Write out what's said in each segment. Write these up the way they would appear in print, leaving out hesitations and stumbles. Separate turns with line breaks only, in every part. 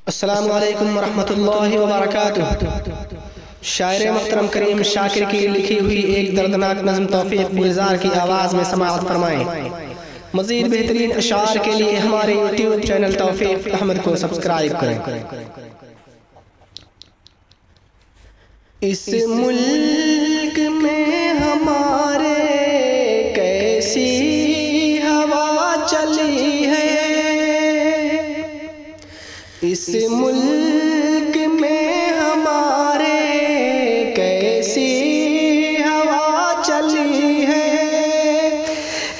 अस्सलामु अलैकुम वरहमतुल्लाहि वबरकातुह। शायर मोहतरम करीम शाकिर की लिखी हुई एक दर्दनाक नज़्म तौफीक गुलजार की आवाज़ में समाअत फरमाएं। मज़ीद बेहतरीन अशार के लिए हमारे यूट्यूब चैनल तौफीक अहमद को सब्सक्राइब करें। इस मुल्क में हमारे कैसी हवा चली है, इस मुल्क में हमारे कैसी हवा चली है,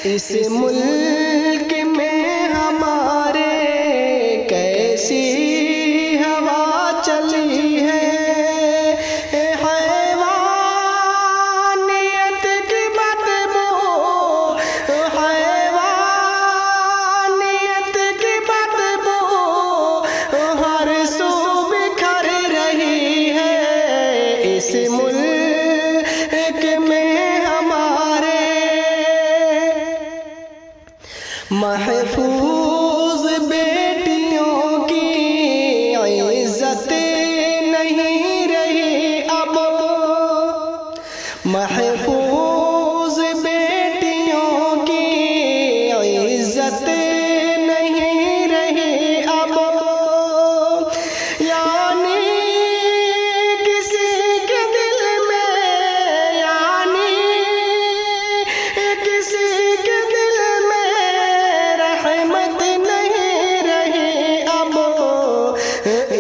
इस मुल्क में हमारे कैसी हवा चली है। इस मुल्क में हमारे महफूज बेटियों की इज्जत नहीं रही अब, महफूज बेटियों की इज्जत नहीं रही अब। यानी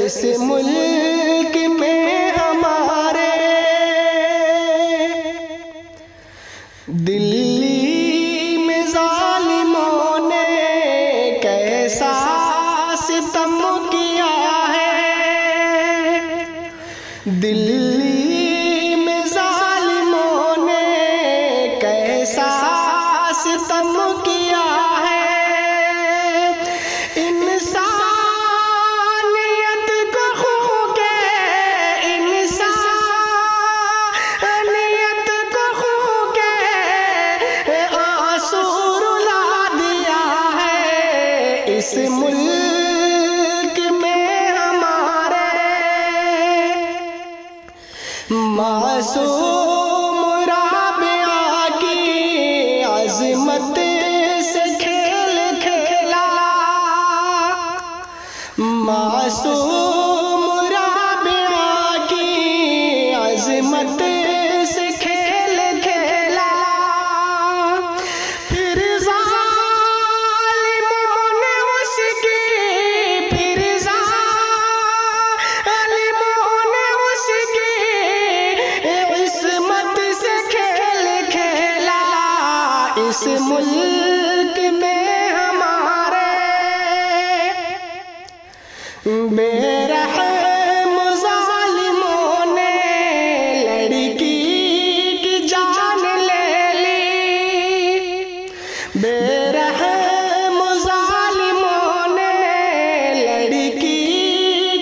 इस मुल्क में हमारे दिल्ली में जालिमों ने कैसा सितम किया है, दिल्ली में जालिमों ने कैसा सितम किया है। इस मुल्क में हमारे मासूम राबिया की अज़मत से खेल खेला, मासूम राबिया की अज़मत से खेल खेला। फिर इस मुल्क में हमारे बेरहम ज़ालिमों ने लड़की की जान ले ली, बेरहम ज़ालिमों ने लड़की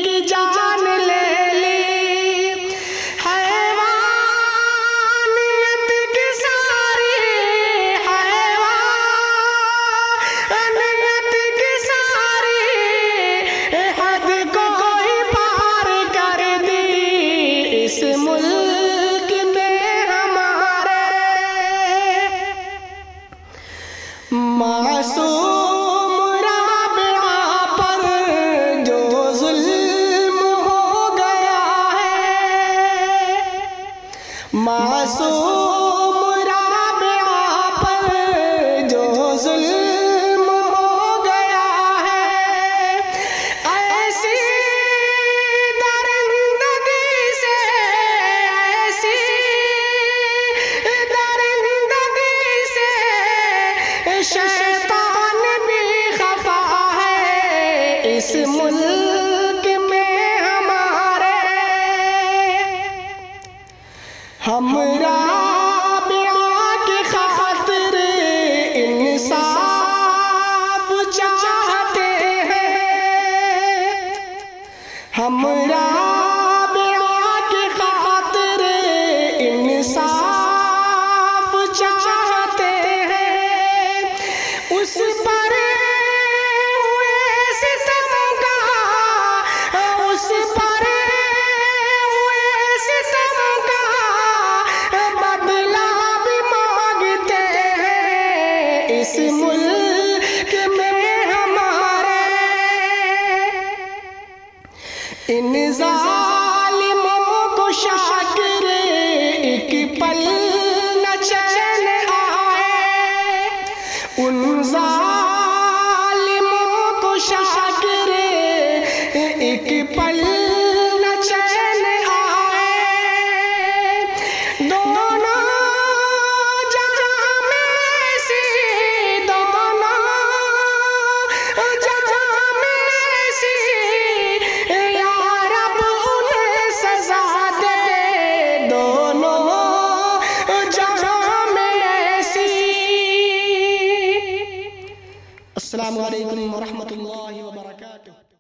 की जान ले ली। इस मुल्क में हमारे मासूम राबिया पर जो जुल्म हो गया है, मासूम राबिया पर जो जुल्म हो गया है। ऐसी शैतान भी खफा है। इस मुल्क में हमारे हम राबिया की खातिर इंसाफ चाहते हैं, हम राबिया की खातिर इंसाफ चाहते हैं। उस पर हुए सितम का इन जालिमों को शाकिर एक पल न चैन आए, उन जालिमों को शाकिर एक पल न चैन आए। दोनों जहां में से, दोनों जहां में से या रब उन्हें सजा दे, दोनों जहां में से। अस्सलामु अलैकुम व रहमतुल्लाहि व बरकातुहू।